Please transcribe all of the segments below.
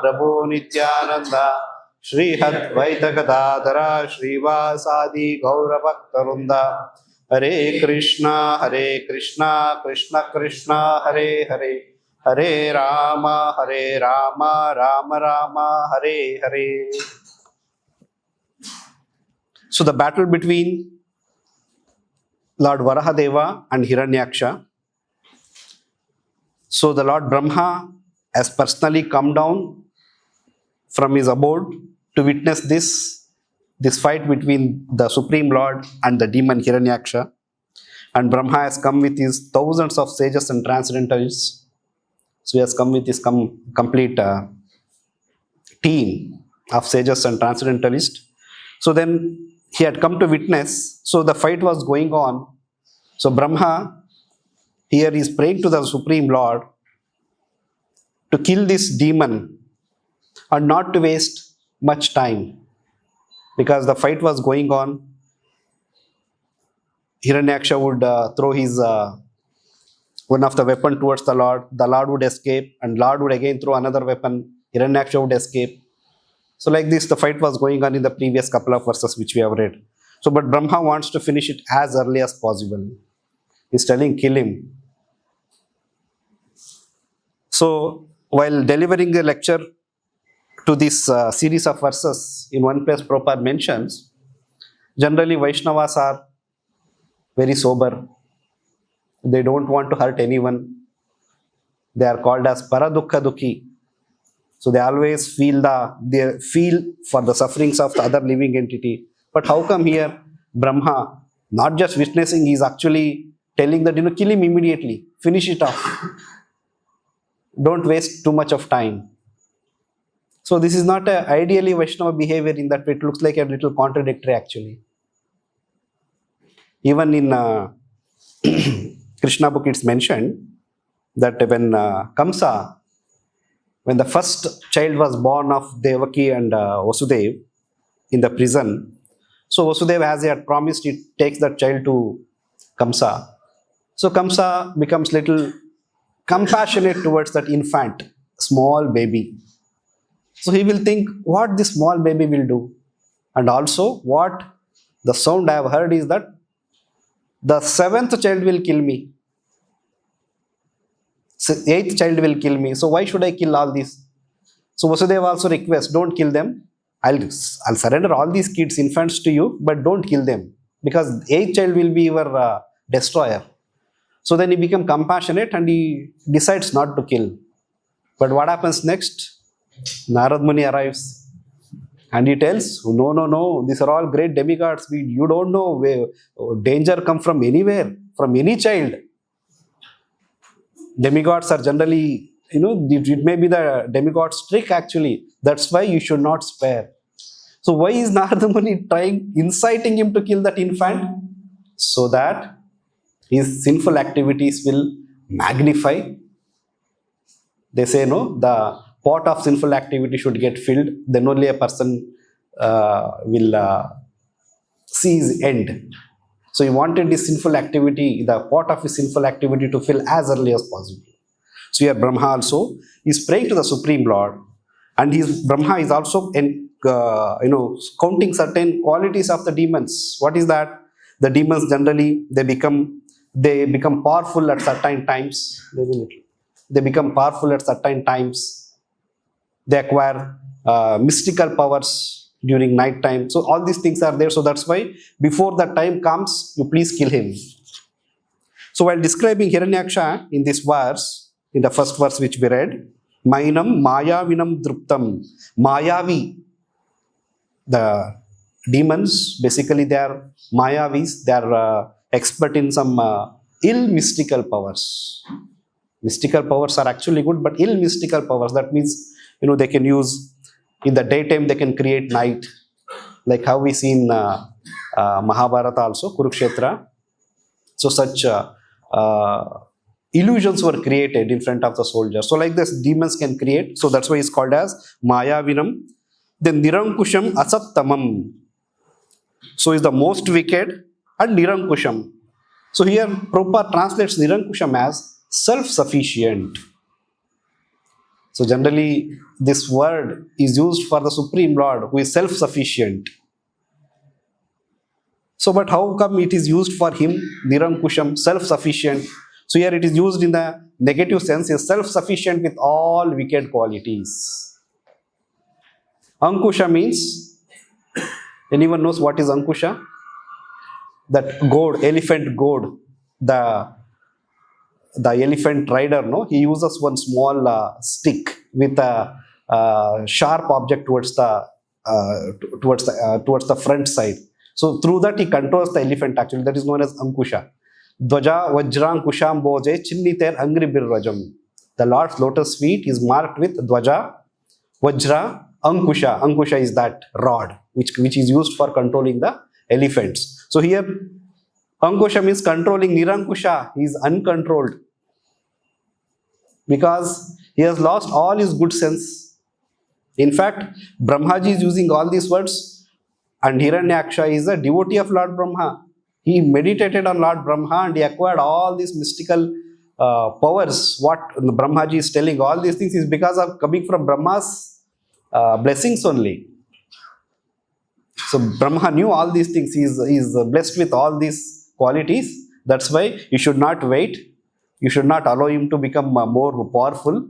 Prabhu Nityananda Shri Advaita Gadadhara Srivasadi Gaura Bhaktarunda Hare Krishna Krishna Krishna Hare Hare Hare Rama Rama Rama Hare Hare. So the battle between Lord Varahadeva and Hiranyaksha. So the Lord Brahma has personally come down from his abode to witness this fight between the Supreme Lord and the demon Hiranyaksha. And Brahma has come with his thousands of sages and transcendentalists. So he has come with his complete team of sages and transcendentalists. So then he had come to witness. So the fight was going on. So Brahma here is praying to the Supreme Lord to kill this demon and not to waste much time, because the fight was going on. Hiranyaksha would throw his one of the weapon towards the Lord would escape, and Lord would again throw another weapon, Hiranyaksha would escape. So like this, the fight was going on in the previous couple of verses which we have read. So but Brahma wants to finish it as early as possible. He's telling, kill him. So while delivering a lecture to this series of verses, in one place Prabhupada mentions, generally Vaishnavas are very sober. They don't want to hurt anyone. They are called as paradukha dukhi. So they always feel for the sufferings of the other living entity. But how come here Brahma, not just witnessing, he is actually telling that, kill him immediately, finish it off. Don't waste too much of time. So this is not a ideally Vaishnava behavior, in that it looks like a little contradictory actually. Even in Krishna book it's mentioned that when when the first child was born of Devaki and Vasudev in the prison, so Vasudev, as he had promised, he takes that child to Kamsa. So Kamsa becomes little compassionate towards that infant, small baby. So he will think what this small baby will do. And also what the sound I have heard is that the seventh child will kill me. Eighth child will kill me. So why should I kill all these? So Vasudeva also requests, don't kill them. I'll surrender all these kids, infants to you, but don't kill them, because eighth child will be your destroyer. So then he becomes compassionate and he decides not to kill. But what happens next? Narad Muni arrives and he tells, no, these are all great demigods. You don't know where danger come from anywhere, from any child. Demigods are generally, it may be the demigod's trick actually. That's why you should not spare. So why is Narad Muni inciting him to kill that infant? So that his sinful activities will magnify. They say, the pot of sinful activity should get filled, then only a person will see his end. So he wanted his sinful activity, the pot of his sinful activity, to fill as early as possible. So here Brahma also is praying to the Supreme Lord, and Brahma is also counting certain qualities of the demons. What is that? The demons generally they become powerful at certain times. They become powerful at certain times. They acquire mystical powers during night time. So all these things are there. So that's why before that time comes, you please kill him. So while describing Hiranyaksha in this verse, in the first verse which we read, Mainam Mayavinam Druptam. Mayavi. The demons, basically they are Mayavis. They are expert in some ill mystical powers. Mystical powers are actually good, but ill mystical powers, that means, they can use, in the daytime they can create night. Like how we see in Mahabharata also, Kurukshetra. So such illusions were created in front of the soldiers. So like this, demons can create. So that's why it's called as Mayavinam. Then Nirankusham Asattamam. So is the most wicked, and Nirankusham. So here Prabhupada translates Nirankusham as self-sufficient. So generally, this word is used for the Supreme Lord who is self-sufficient. So, but how come it is used for him, Nirankusham, self-sufficient? So here it is used in the negative sense, is self-sufficient with all wicked qualities. Ankusha means, anyone knows what is Ankusha? That goad, elephant goad, the elephant rider, no, he uses one small stick with a sharp object towards the front side. So through that he controls the elephant. Actually, that is known as Ankusha. Dvaja Vajrang Kusham Boje Chinniter Angri Birrajam. The Lord's lotus feet is marked with Dvaja, Vajra, Ankusha. Ankusha is that rod which is used for controlling the elephants. So here Ankusha means controlling. Nirankusha, he is uncontrolled because he has lost all his good sense. In fact, Brahmaji is using all these words, and Hiranyaksha is a devotee of Lord Brahma. He meditated on Lord Brahma and he acquired all these mystical powers. What Brahmaji is telling, all these things is because of coming from Brahma's blessings only. So Brahma knew all these things. He is blessed with all these qualities. That's why you should not wait. You should not allow him to become more powerful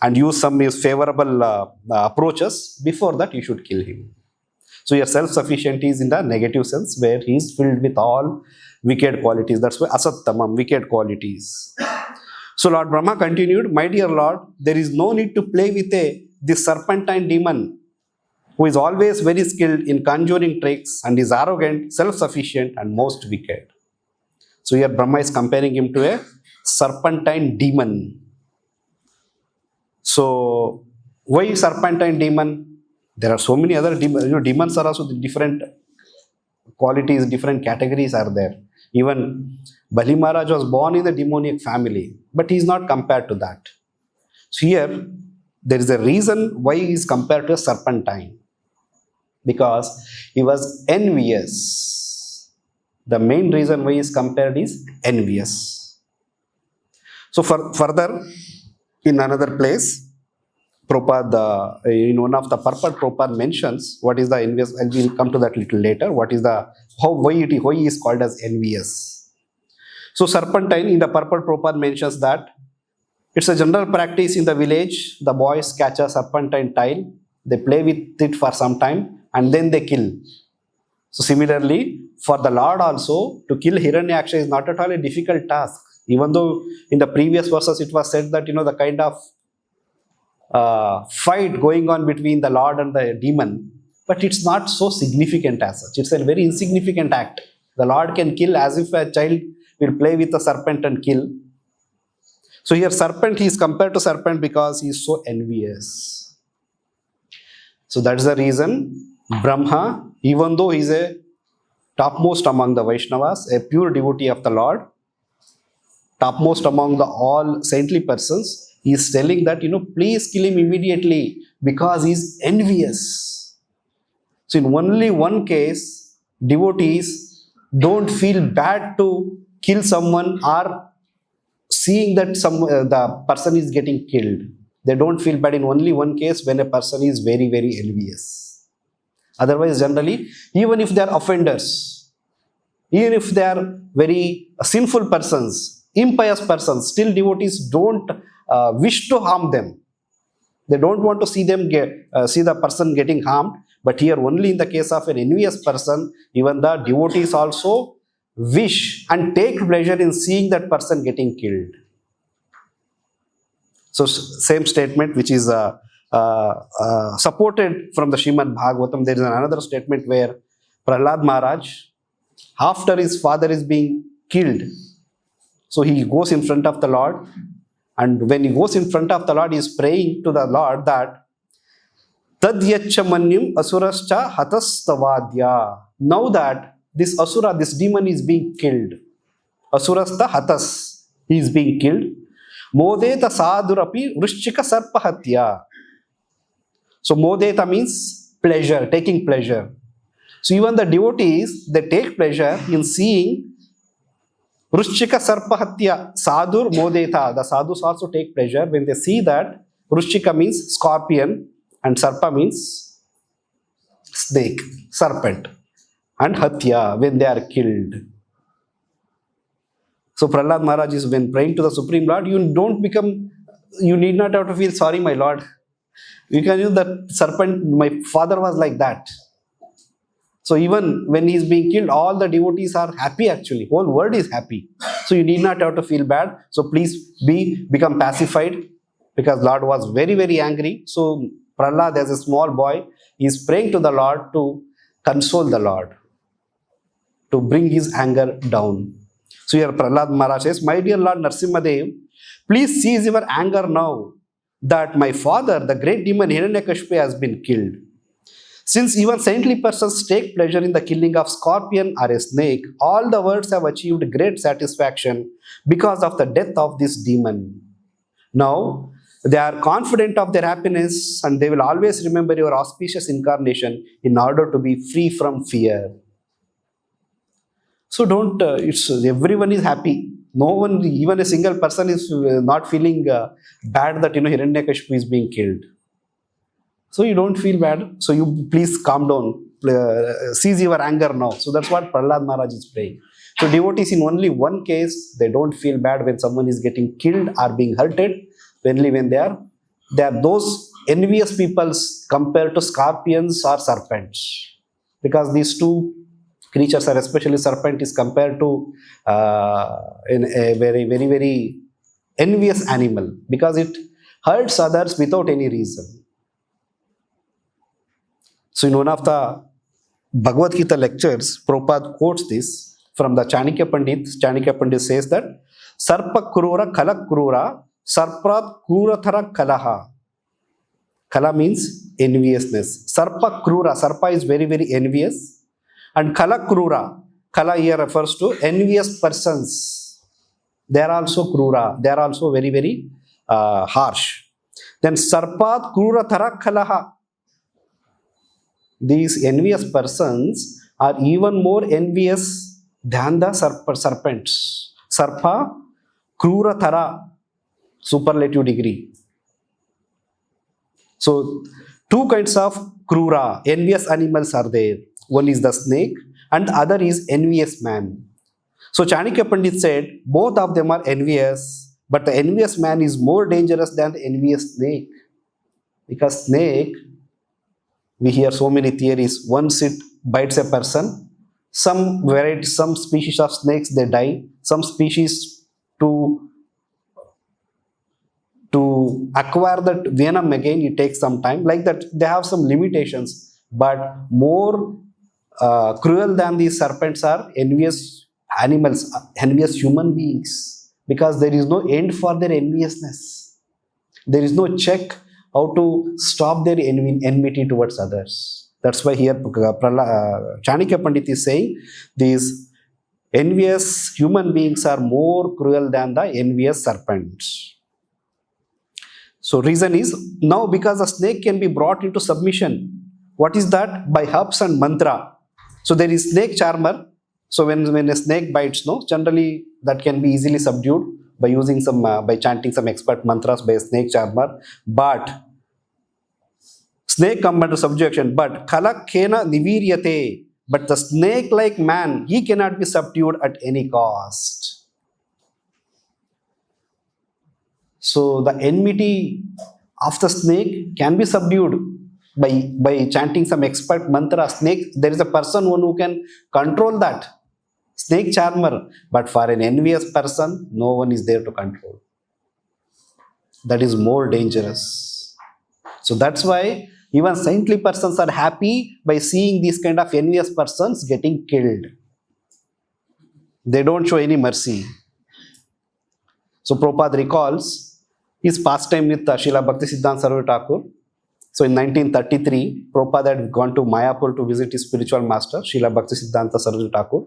and use some favorable approaches. Before that, you should kill him. So your self-sufficient is in the negative sense, where he is filled with all wicked qualities. That's why asattamam, wicked qualities. So Lord Brahma continued, my dear Lord, there is no need to play with this serpentine demon who is always very skilled in conjuring tricks and is arrogant, self-sufficient and most wicked. So here Brahma is comparing him to a serpentine demon. So why serpentine demon? There are so many other demons. Demons are also different qualities, different categories are there. Even Bali Maharaj was born in the demoniac family, but he is not compared to that. So here, there is a reason why he is compared to a serpentine. Because he was envious. The main reason why he is compared is envious. So further, in another place, Prabhupada, in one of the Purport, Prabhupada mentions what is the envious, and we will come to that little later. What is the, why he is called as envious. So serpentine, in the Purport, Prabhupada mentions that it's a general practice in the village. The boys catch a serpentine tile, they play with it for some time and then they kill. So similarly, for the Lord also, to kill Hiranyaksha is not at all a difficult task. Even though in the previous verses it was said that, the kind of fight going on between the Lord and the demon, but it's not so significant as such. It's a very insignificant act. The Lord can kill as if a child will play with a serpent and kill. So here serpent, he is compared to serpent because he is so envious. So that's the reason Brahma, even though he is a topmost among the Vaishnavas, a pure devotee of the Lord, topmost among the all saintly persons, he is telling that, please kill him immediately because he is envious. So in only one case, devotees don't feel bad to kill someone or seeing that the person is getting killed. They don't feel bad in only one case, when a person is very, very envious. Otherwise, generally, even if they are offenders, even if they are very sinful persons, impious persons, still devotees don't wish to harm them. They don't want to see the person getting harmed. But here, only in the case of an envious person, even the devotees also wish and take pleasure in seeing that person getting killed. So same statement which is supported from the Srimad Bhagavatam. There is another statement where Prahlad Maharaj, after his father is being killed, so he goes in front of the Lord, and when he goes in front of the Lord, he is praying to the Lord that Tadyaccha manyam asurascha hatastavadya. Now that this asura, this demon is being killed, asurasta hatas, he is being killed. Modeta sadurapi vrishchika sarpahatya. So modeta means pleasure, taking pleasure. So even the devotees, they take pleasure in seeing Vrishchika sarpahatya, sadhur modeta. The sadhus also take pleasure when they see that Vrushchika means scorpion, and Sarpa means snake, serpent, and Hatya when they are killed. So Prahlad Maharaj is, when praying to the Supreme Lord, you need not have to feel sorry, my Lord. You can use that serpent, my father was like that. So even when he is being killed, all the devotees are happy actually. Whole world is happy. So you need not have to feel bad. So please become pacified, because Lord was very, very angry. So Prahlad, as a small boy, is praying to the Lord to console the Lord, to bring his anger down. So here Prahlad Maharaj says, my dear Lord Narasimhadev, please cease your anger now that my father, the great demon Hiranyakashipu, has been killed. Since even saintly persons take pleasure in the killing of scorpion or a snake, all the worlds have achieved great satisfaction because of the death of this demon. Now, they are confident of their happiness, and they will always remember your auspicious incarnation in order to be free from fear. So don't, everyone is happy. No one, even a single person is not feeling bad that, Hiranyakashipu is being killed. So you don't feel bad. So you please calm down. Cease your anger now. So that's what Prahlad Maharaj is praying. So devotees, in only one case, they don't feel bad when someone is getting killed or being hurted. Only when they are those envious peoples compared to scorpions or serpents. Because these two creatures are, especially serpent, is compared to in a very, very, very envious animal, because it hurts others without any reason. So in one of the Bhagavad Gita lectures, Prabhupada quotes this from the Chanakya Pandit. Chanakya Pandit says that Sarpa Krura Kala Krura Sarprat Krurathara Kalaha. Kala means enviousness. Sarpa Krura, Sarpa is very, very envious. And Kala Krura, Kala here refers to envious persons. They are also Krura, they are also very, very harsh. Then Sarpat Krurathara Kalaha. These envious persons are even more envious than the serpents. Sarpa, Krurathara, superlative degree. So, two kinds of Krura, envious animals are there. One is the snake and other is envious man. So, Chanakya Pandit said, both of them are envious, but the envious man is more dangerous than the envious snake. Because snake, we hear so many theories. Once it bites a person, some species of snakes, they die. Some species to acquire that venom again, it takes some time. Like that, they have some limitations. But more cruel than these serpents are envious animals, envious human beings. Because there is no end for their enviousness. There is no check how to stop their enmity towards others. That's why here Chanakya Pandit is saying these envious human beings are more cruel than the envious serpents. So reason is, now because the snake can be brought into submission. What is that? By herbs and mantra. So there is snake charmer. So when a snake bites, generally that can be easily subdued by using by chanting some expert mantras by a snake charmer. But snake come under subjection. But Kalak kena niviryate. But the snake like man, he cannot be subdued at any cost. So the enmity of the snake can be subdued by chanting some expert mantra. Snake, there is a person one who can control that. Snake charmer. But for an envious person, no one is there to control. That is more dangerous. So that's why even saintly persons are happy by seeing these kind of envious persons getting killed. They don't show any mercy. So Prabhupada recalls his pastime with Srila Bhaktisiddhanta Saraswati Thakur. So in 1933, Prabhupada had gone to Mayapur to visit his spiritual master, Srila Bhaktisiddhanta Saraswati Thakur.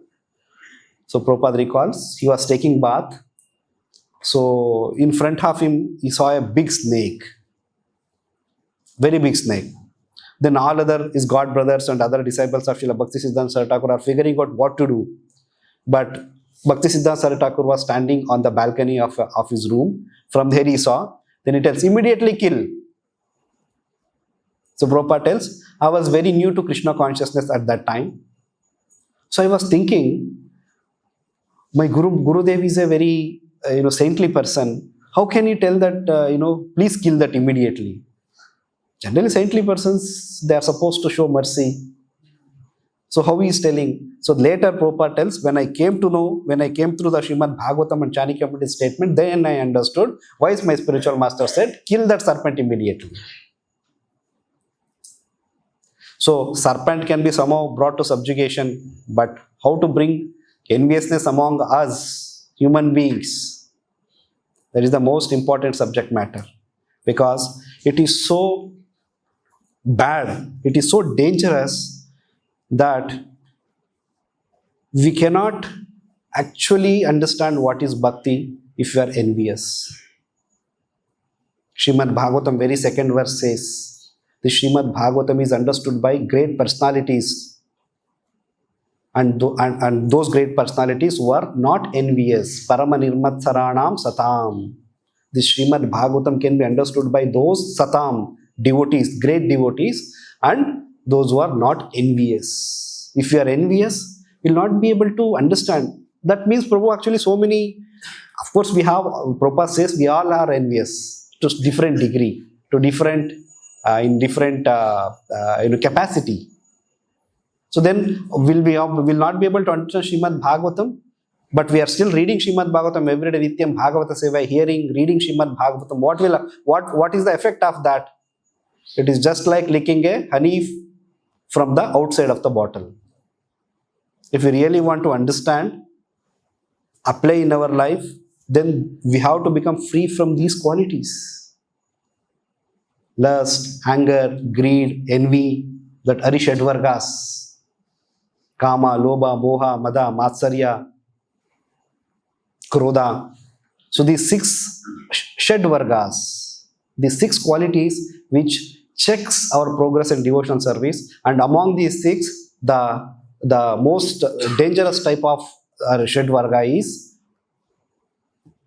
So Prabhupada recalls, he was taking bath. So in front of him, he saw a big snake. Very big snake. Then all his god brothers and other disciples of Srila Bhaktisiddhanta Saraswati Thakur are figuring out what to do. But Bhaktisiddhanta Saraswati Thakur was standing on the balcony of his room. From there he saw Then it tells immediately kill. So Prabhupada tells, I was very new to Krishna consciousness at that time. So I was thinking, my Gurudev is a very saintly person. How can he tell that, please kill that immediately? Generally, saintly persons, they are supposed to show mercy. So how he is telling? So later Prabhupada tells, when I came through the Srimad Bhagavatam and Chanakya statement, then I understood why my spiritual master said, kill that serpent immediately. So serpent can be somehow brought to subjugation, but how to bring enviousness among us, human beings? That is the most important subject matter, because it is so bad, it is so dangerous that we cannot actually understand what is bhakti if we are envious. Srimad Bhagavatam, very second verse says, the Srimad Bhagavatam is understood by great personalities, and those great personalities were not envious. Paramanirmatsaranam satam. The Srimad Bhagavatam can be understood by those satam, devotees, great devotees, and those who are not envious. If you are envious, you will not be able to understand. That means, Prabhu, actually so many, of course we have, Prabhupada says we all are envious to different degree, to different, in different capacity. So then will not be able to understand Srimad Bhagavatam, but we are still reading Srimad Bhagavatam every day, Nityam Bhagavata Seva, reading Srimad Bhagavatam. What is the effect of that? It is just like licking a honey from the outside of the bottle. If we really want to understand, apply in our life, then we have to become free from these qualities. Lust, anger, greed, envy, that Arishadvargas, Kama, Lobha, Moha, Mada, Matsarya, Krodha. So these 6 Shadvargas, these 6 qualities which checks our progress in devotional service, and among these 6, the most dangerous type of Shadvarga is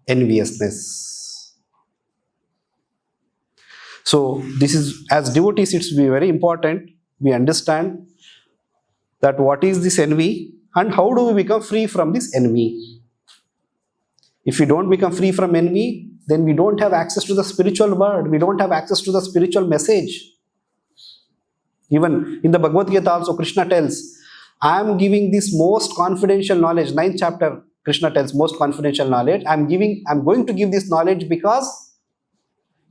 enviousness. So this is, as devotees, it's very important we understand that what is this envy and how do we become free from this envy. If we don't become free from envy, then we don't have access to the spiritual word, we don't have access to the spiritual message. Even in the Bhagavad Gita also, Krishna tells, I am giving this most confidential knowledge. 9th chapter, Krishna tells most confidential knowledge. I am going to give this knowledge because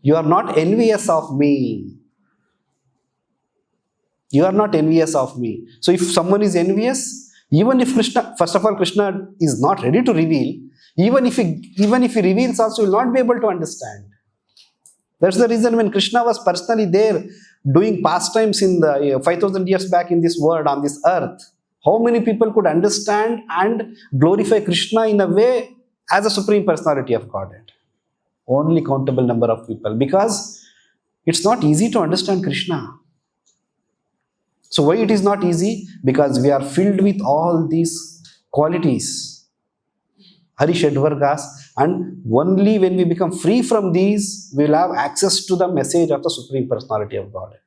you are not envious of me. You are not envious of me. So if someone is envious, even if Krishna, first of all, Krishna is not ready to reveal, even if he reveals also, you will not be able to understand. That's the reason when Krishna was personally there doing pastimes in the 5,000 years back in this world, on this earth, how many people could understand and glorify Krishna in a way as a Supreme Personality of Godhead? Only countable number of people, because it's not easy to understand Krishna. So why it is not easy? Because we are filled with all these qualities, Harishadvargas, and only when we become free from these, we will have access to the message of the Supreme Personality of Godhead.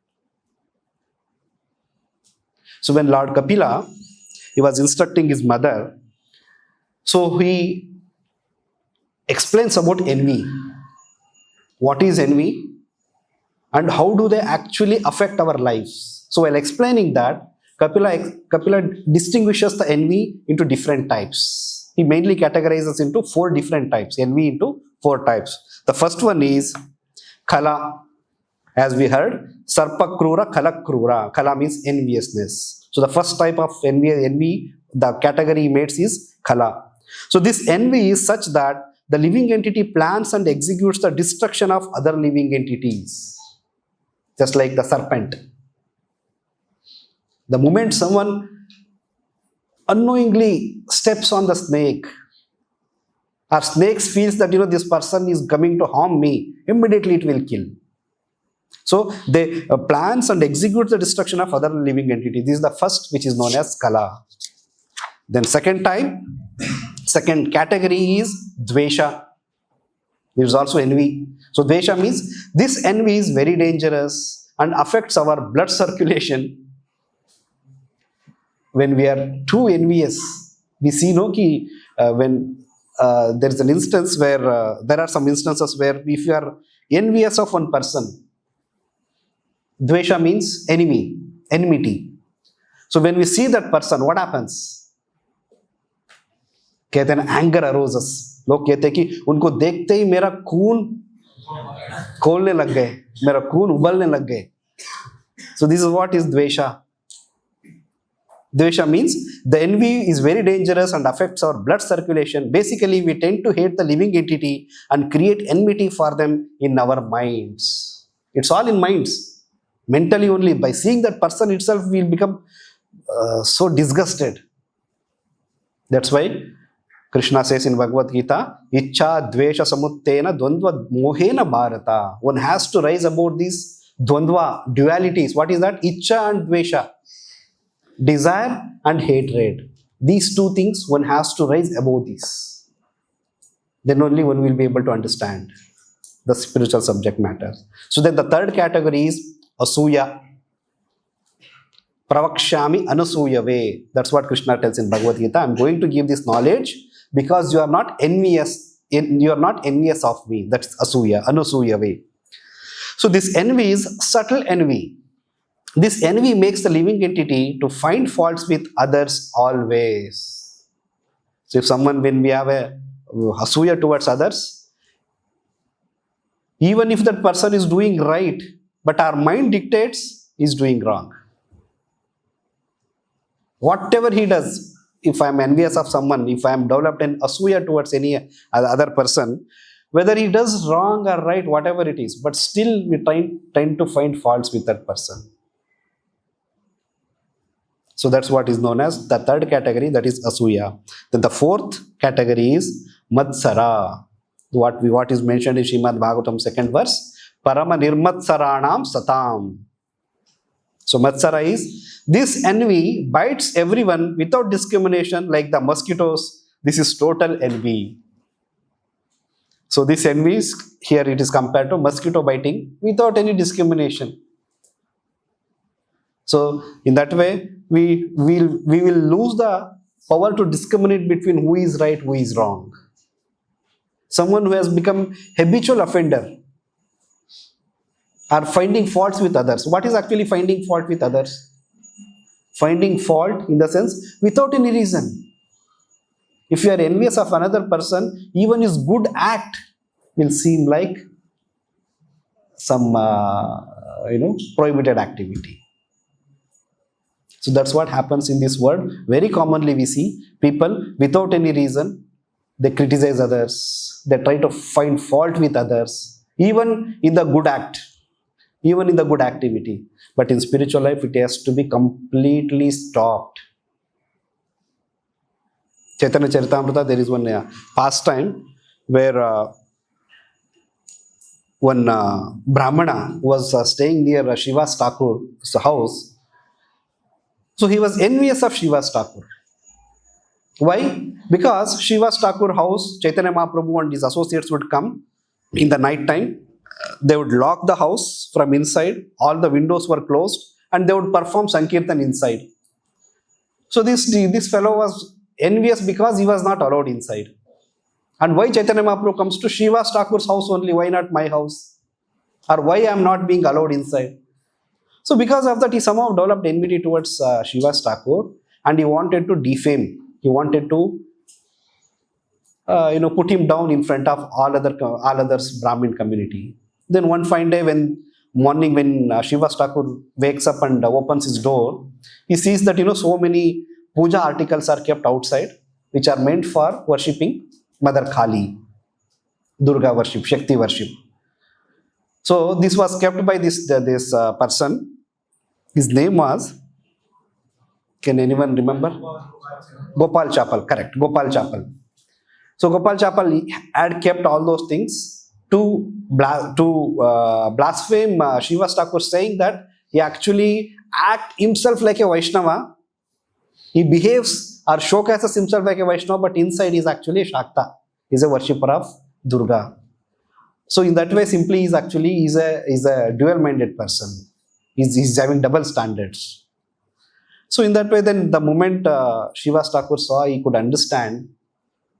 So when Lord Kapila, he was instructing his mother, so he explains about envy. What is envy and how do they actually affect our lives? So while explaining that, Kapila distinguishes the envy into different types. He mainly categorizes into 4 different types, envy into 4 types. The first one is Kala, as we heard, Sarpa Krura, Kala Krura. Kala means enviousness. So the first type of envy, the category he makes is Kala. So this envy is such that the living entity plans and executes the destruction of other living entities, just like the serpent. The moment someone unknowingly steps on the snake, or snake feels that this person is coming to harm me, immediately it will kill. So they plans and executes the destruction of other living entities. This is the first, which is known as Kala. Then second category is Dvesha. There is also envy. So dvesha means this envy is very dangerous and affects our blood circulation. When we are too envious, we see no ki when there is an instance where there are some instances where if you are envious of one person, dvesha means enemy, enmity. So when we see that person, what happens? कहते हैं anger arises. लोग कहते हैं कि उनको देखते ही मेरा खून खोलने लग गए, मेरा खून उबलने लग गए. So this is what is dvesha. Dvesha means the envy is very dangerous and affects our blood circulation. Basically, we tend to hate the living entity and create enmity for them in our minds. It's all in minds. Mentally only. By seeing that person itself, we'll become so disgusted. That's why Krishna says in Bhagavad Gita, Ichcha dvesha samuttena dvandva mohena bharata. One has to rise above these dvandva, dualities. What is that? Ichcha and dvesha. Desire and hatred. These two things one has to rise above these. Then only one will be able to understand the spiritual subject matter. So then the third category is asuya. Pravakshami anasuyave. That's what Krishna tells in Bhagavad Gita. I'm going to give this knowledge because you are not envious. You are not envious of me. That's asuya, anasuyave. So this envy is subtle envy. This envy makes the living entity to find faults with others always. So if someone, when we have a asuya towards others, even if that person is doing right, but our mind dictates is doing wrong. Whatever he does, if I am envious of someone, if I am developed an asuya towards any other person, whether he does wrong or right, whatever it is, but still we tend to find faults with that person. So that's what is known as the third category, that is asuya. Then the fourth category is matsara. What is mentioned in Srimad Bhagavatam 2nd verse, Parama nirmatsaranam satam. So matsara is, this envy bites everyone without discrimination like the mosquitoes. This is total envy. So this envy is, here it is compared to mosquito biting without any discrimination. So in that way, we will lose the power to discriminate between who is right, who is wrong. Someone who has become habitual offender are finding faults with others. What is actually finding fault with others? Finding fault in the sense without any reason. If you are envious of another person, even his good act will seem like some prohibited activity. So that's what happens in this world. Very commonly we see people without any reason, they criticize others, they try to find fault with others, even in the good act, even in the good activity. But in spiritual life, it has to be completely stopped. Chaitanya Charitamrita, there is one pastime where one Brahmana was staying near Shiva's Thakur's house. So he was envious of Shiva's Thakur. Why? Because Shiva's Thakur house, Chaitanya Mahaprabhu and his associates would come in the night time. They would lock the house from inside. All the windows were closed and they would perform Sankirtan inside. So this fellow was envious because he was not allowed inside. And why Chaitanya Mahaprabhu comes to Shiva's Thakur's house only? Why not my house? Or why I am not being allowed inside? So because of that, he somehow developed enmity towards Shiva's Thakur, and he wanted to defame. He wanted to, put him down in front of all others Brahmin community. Then one fine day, when Shiva's Thakur wakes up and opens his door, he sees that so many puja articles are kept outside, which are meant for worshipping Mother Kali, Durga worship, Shakti worship. So this was kept by this person. His name was, can anyone remember? Gopal Chapal, correct, Gopal Chapal. So Gopal Chapal had kept all those things to blaspheme Shiva's Thakur, saying that he actually acts himself like a Vaishnava. He behaves or showcases himself like a Vaishnava, but inside he is actually a Shakta. He is a worshipper of Durga. So in that way, simply is a dual-minded person. He's having double standards. So in that way, then the moment Srivas Thakur saw, he could understand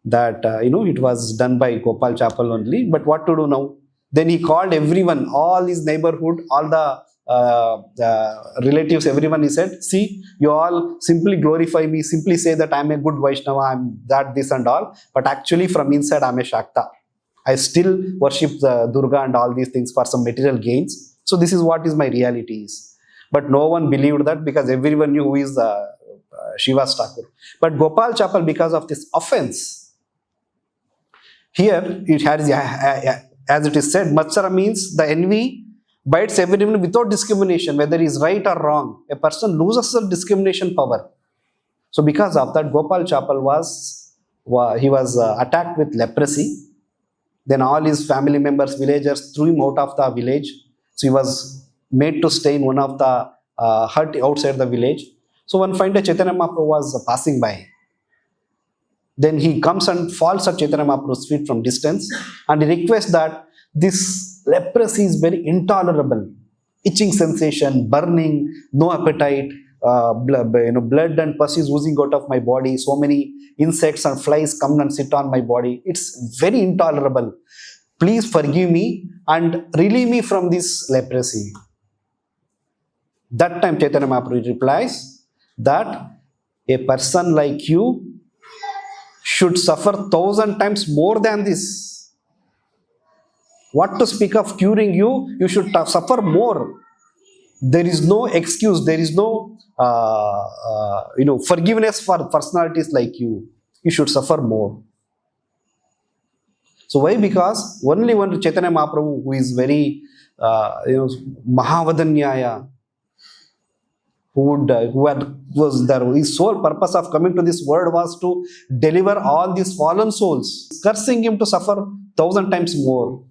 that it was done by Gopal Chapel only. But what to do now? Then he called everyone, all his neighborhood, all the relatives, everyone. He said, "See, you all simply glorify me, simply say that I'm a good Vaishnava, I'm that, this and all. But actually, from inside, I'm a Shakta. I still worship the Durga and all these things for some material gains. So this is what is my reality is." But no one believed that, because everyone knew who is Srivas Thakur. But Gopal Chapel, because of this offense, here it has, as it is said, Matsara means the envy bites everyone without discrimination, whether he is right or wrong. A person loses the discrimination power. So because of that, Gopal Chapel was attacked with leprosy. Then all his family members, villagers, threw him out of the village. So he was made to stay in one of the hut outside the village. So one fine day, Chaitanya Mahaprabhu was passing by. Then he comes and falls at Chaitanya Mahaprabhu's feet from distance, and he requests that this leprosy is very intolerable. Itching sensation, burning, no appetite, blood and pus is oozing out of my body. So many insects and flies come and sit on my body. It's very intolerable. Please forgive me and relieve me from this leprosy. That time Chaitanya Mahaprabhu replies that a person like you should suffer 1,000 times more than this. What to speak of curing you? You should suffer more. There is no excuse. There is no forgiveness for personalities like you. You should suffer more. So why? Because only one Chaitanya Mahaprabhu, who is very Mahavadanyaya, his sole purpose of coming to this world was to deliver all these fallen souls, cursing him to suffer 1,000 times more.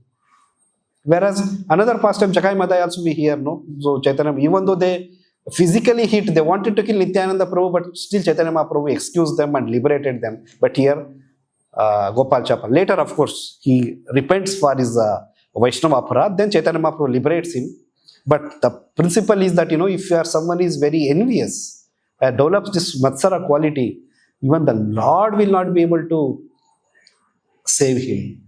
Whereas another pastime, Chakai Madai, also we hear, no? So Chaitanya, even though they physically hit, they wanted to kill Nityananda Prabhu, but still Chaitanya Mahaprabhu excused them and liberated them. But here, Gopal Chapel. Later, of course, he repents for his Vaishnava aparadh, then Chaitanya Mahaprabhu liberates him. But the principle is that, if someone is very envious, develops this Matsara quality, even the Lord will not be able to save him.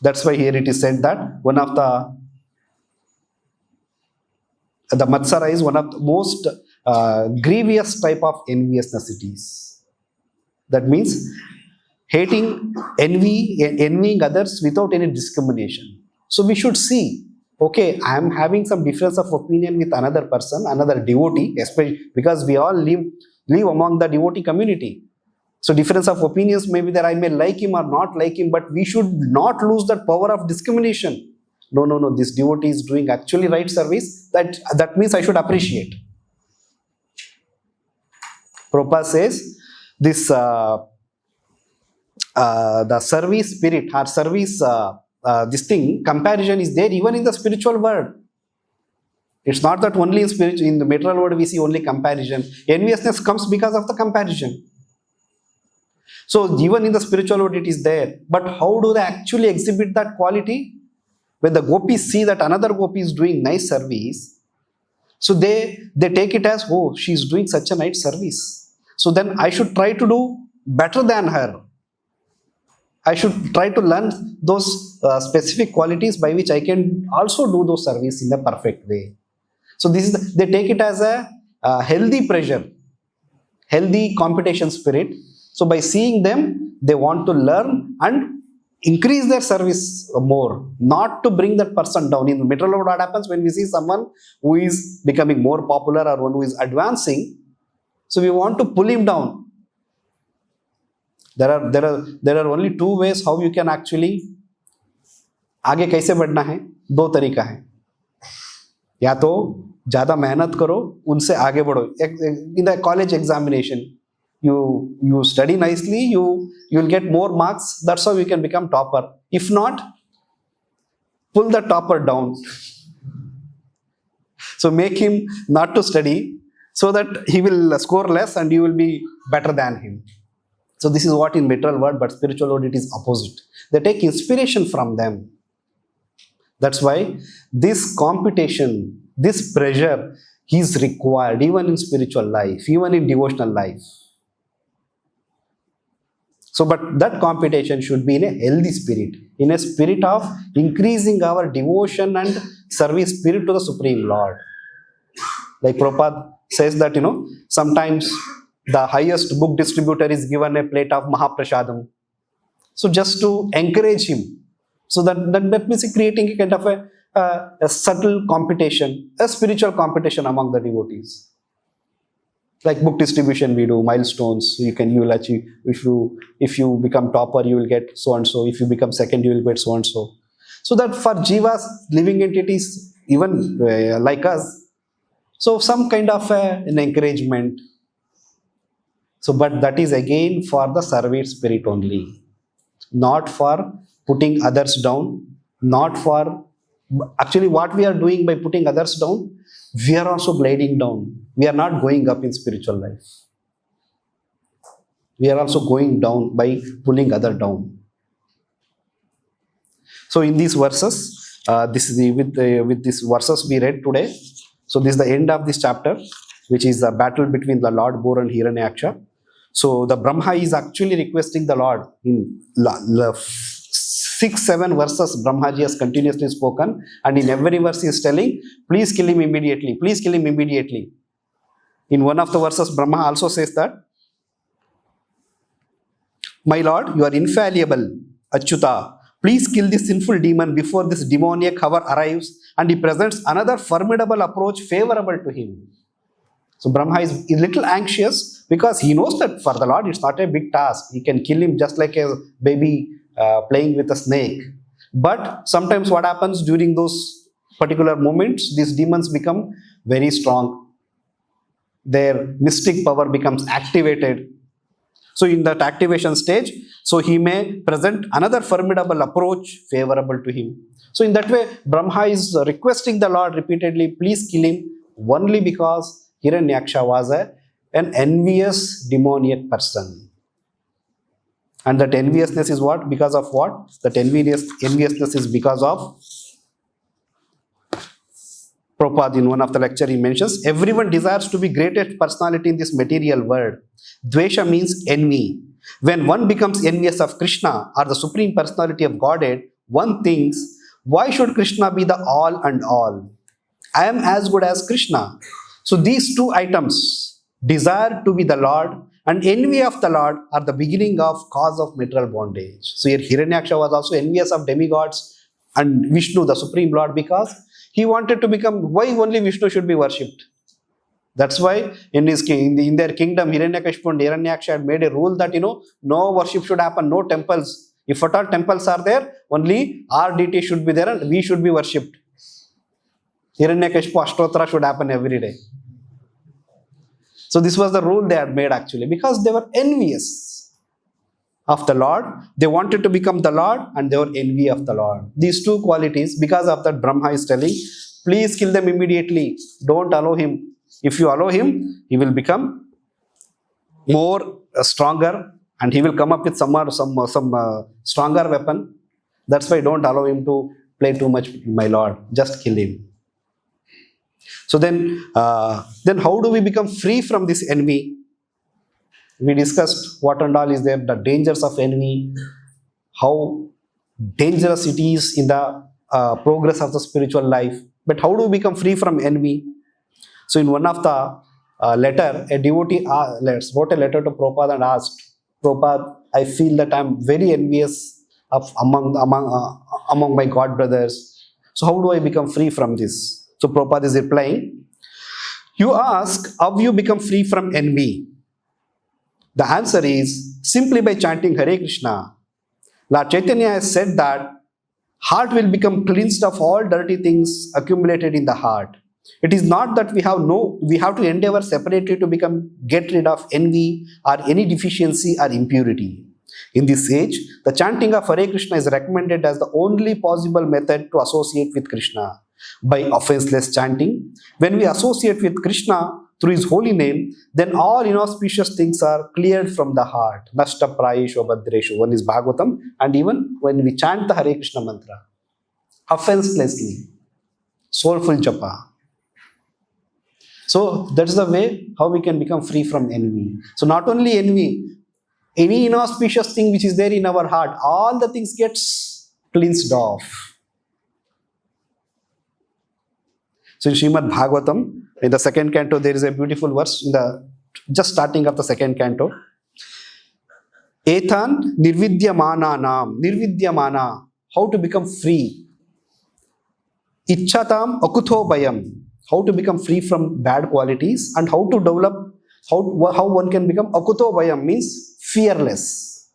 That's why here it is said that one of the Matsara is one of the most grievous type of enviousness it is. That means envying others without any discrimination. So we should see, okay, I am having some difference of opinion with another person, another devotee, especially because we all live among the devotee community. So difference of opinions may be that I may like him or not like him, but we should not lose that power of discrimination. No, this devotee is doing actually right service. That means I should appreciate. Prabhupada says this the service spirit or service comparison is there even in the spiritual world. It's not that only in the material world we see only comparison. Enviousness comes because of the comparison. So even in the spiritual world it is there. But how do they actually exhibit that quality? When the gopis see that another gopi is doing nice service, so they take it as, oh, she is doing such a nice service, so then I should try to do better than her. I should try to learn those specific qualities by which I can also do those service in the perfect way. So they take it as a healthy pressure, healthy competition spirit. So by seeing them, they want to learn and increase their service more, not to bring that person down. In the material world, what happens when we see someone who is becoming more popular or one who is advancing, so we want to pull him down. There are only two ways how you can actually आगे कैसे बढ़ना है. दो तरीका है, या तो ज्यादा मेहनत करो, उनसे आगे बढ़ो. In the college examination, you study nicely, you will get more marks. That's how you can become topper. If not, pull the topper down. So make him not to study, so that he will score less and you will be better than him. So this is what in material world, but spiritual world it is opposite. They take inspiration from them. That's why this competition, this pressure is required even in spiritual life, even in devotional life. So, but that competition should be in a healthy spirit, in a spirit of increasing our devotion and service spirit to the Supreme Lord. Like Prabhupada says that, sometimes the highest book distributor is given a plate of Mahaprasadam. So just to encourage him. So that means creating a kind of a subtle competition, a spiritual competition among the devotees. Like book distribution, we do milestones. You will achieve, if you become topper, you will get so and so. If you become second, you will get so and so. So that for jivas, living entities, even like us, so some kind of an encouragement. So, but that is again for the service spirit only, not for putting others down, not for actually what we are doing by putting others down, we are also gliding down. We are not going up in spiritual life. We are also going down by pulling other down. So in these verses, this is with these verses we read today. So this is the end of this chapter, which is the battle between the Lord Boar and Hiranyaksha. So the Brahmā is actually requesting the Lord in 6-7 verses. Brahmaji has continuously spoken, and in every verse he is telling, please kill him immediately, please kill him immediately. In one of the verses, Brahmā also says that, my Lord, you are infallible, Achyuta. Please kill this sinful demon before this demoniac hour arrives and he presents another formidable approach favorable to him. So Brahmā is a little anxious because he knows that for the Lord it's not a big task. He can kill him just like a baby playing with a snake. But sometimes what happens during those particular moments, these demons become very strong. Their mystic power becomes activated. So in that activation stage, so he may present another formidable approach favorable to him. So in that way, Brahmā is requesting the Lord repeatedly, please kill him, only because Hiranyaksha was an envious demoniac person. And that enviousness is what? Because of what? That enviousness is because of Prabhupada. In one of the lecture he mentions, everyone desires to be greatest personality in this material world. Dvesha means envy. When one becomes envious of Krishna or the Supreme Personality of Godhead, one thinks, why should Krishna be the all and all? I am as good as Krishna. So these two items, desire to be the Lord and envy of the Lord, are the beginning of cause of material bondage. So here Hiranyaksha was also envious of demigods and Vishnu, the Supreme Lord, because he wanted to become, why only Vishnu should be worshipped? That's why in their kingdom, Hiranyakashipu and Hiranyaksha had made a rule that, no worship should happen, no temples. If at all temples are there, only our deity should be there and we should be worshipped. Hiranyakashipu Ashtotra should happen every day. So this was the rule they had made actually, because they were envious of the Lord. They wanted to become the Lord and they were envy of the Lord. These two qualities, because of that, Brahmā is telling, please kill them immediately. Don't allow him. If you allow him, he will become more stronger and he will come up with some stronger weapon. That's why don't allow him to play too much, my Lord. Just kill him. So then how do we become free from this envy? We discussed what and all is there, the dangers of envy, how dangerous it is in the progress of the spiritual life. But how do we become free from envy? So in one of the letter, a devotee wrote a letter to Prabhupada and asked, Prabhupada, I feel that I am very envious of among my God brothers. So how do I become free from this? So Prabhupada is replying, you ask how you become free from envy. The answer is simply by chanting Hare Krishna. Lord Chaitanya has said that heart will become cleansed of all dirty things accumulated in the heart. It is not that we have to endeavor separately to get rid of envy or any deficiency or impurity. In this age, the chanting of Hare Krishna is recommended as the only possible method to associate with Krishna. By offenseless chanting, when we associate with Krishna through his holy name, then all inauspicious things are cleared from the heart. Nashta prayeshu bhadreshu. One is Bhagavatam, and even when we chant the Hare Krishna mantra. offenselessly, soulful japa. So that's the way how we can become free from envy. So not only envy, any inauspicious thing which is there in our heart, all the things gets cleansed off. So in Srimad Bhagavatam, in the second canto, there is a beautiful verse in the just starting of the second canto. Etan nirvidyamana, how to become free. Ichchatam akutho bayam, how to become free from bad qualities, and how to develop, how one can become akutho bayam means fearless.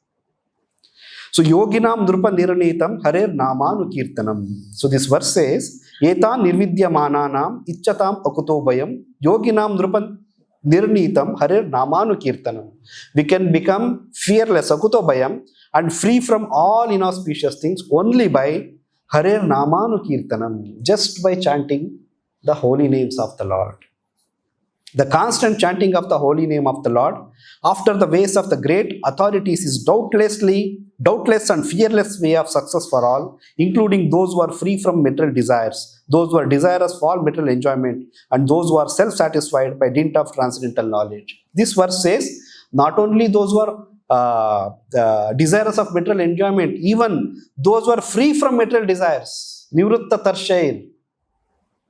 So yoginam nrupa niranitam harer namanu kirtanam. So this verse says, Etan nirvidyamananam ichchatam akutho bayam yoginam nrupa nirnitam harer namanu kirtanam. We can become fearless, akuto bayam, and free from all inauspicious things only by harer namanu kirtanam, just by chanting the holy names of the Lord. The constant chanting of the holy name of the Lord after the ways of the great authorities is doubtless and fearless way of success for all, including those who are free from material desires, those who are desirous for all material enjoyment, and those who are self-satisfied by dint of transcendental knowledge. This verse says, not only those who are desirous of material enjoyment, even those who are free from material desires. Nivritta Tarshair.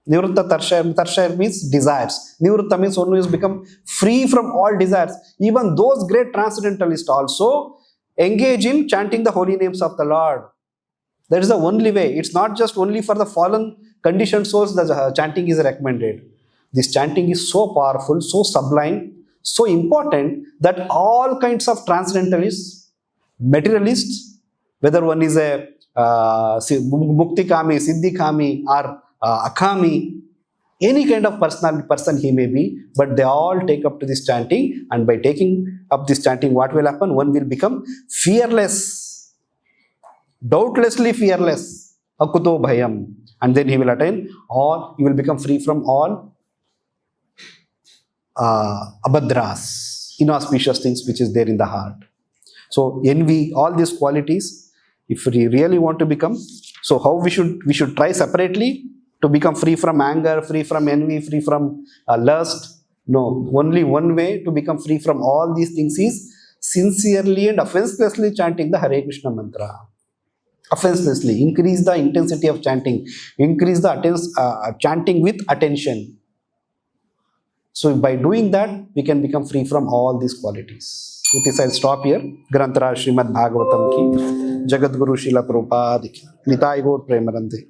Nivritta Tarshair means desires. Nivritta means one who has become free from all desires. Even those great transcendentalists also engage in chanting the holy names of the Lord. That is the only way. It's not just only for the fallen conditioned souls that chanting is recommended. This chanting is so powerful, so sublime, so important that all kinds of transcendentalists, materialists, whether one is a mukti kami, siddhi kami, or akami, any kind of person he may be, but they all take up to this chanting, and by taking up this chanting, what will happen? One will become fearless, doubtlessly fearless, akuto bhayam, and then he will attain all, he will become free from all abhadras, inauspicious things which is there in the heart. So envy, all these qualities, if we really want to become, so how we should try separately to become free from anger, free from envy, free from lust. No, only one way to become free from all these things is sincerely and offenselessly chanting the Hare Krishna mantra. Offenselessly, increase the intensity of chanting, increase the chanting with attention. So by doing that, we can become free from all these qualities. With this, I'll stop here. Granthara Srimad Bhagavatam ki, Jagadguru Srila Prabhupada ki, Nitai Gaur Premarande.